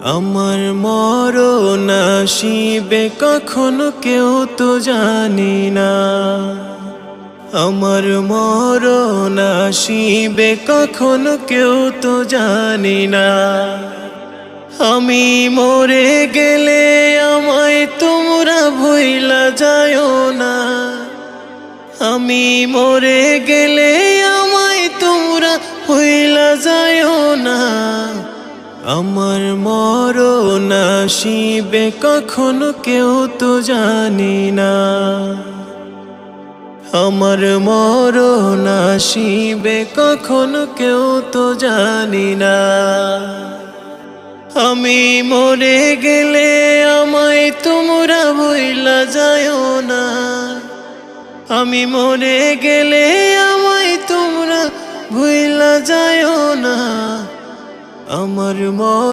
আমার মরণ আসিবে কখনো কেউ তো জানি না। আমার মরণ আসিবে কখনো কেউ তো জানি না। আমি মরে গেলে আমায় তোমরা ভুইলা যায়ও না। আমি মরে গেলে আমায় তোমরা ভুইলা যায়ও না। আমার মরণ আসিবে কখনো কেউ তো জানি না। আমার মরণ আসিবে কখনো কেউ তো জানি না। আমি মরে গেলে আমায় তোমরা ভুইলা যায়ও না। আমি মরে গেলে আমায় তোমরা ভুইলা যায়ও না। আমার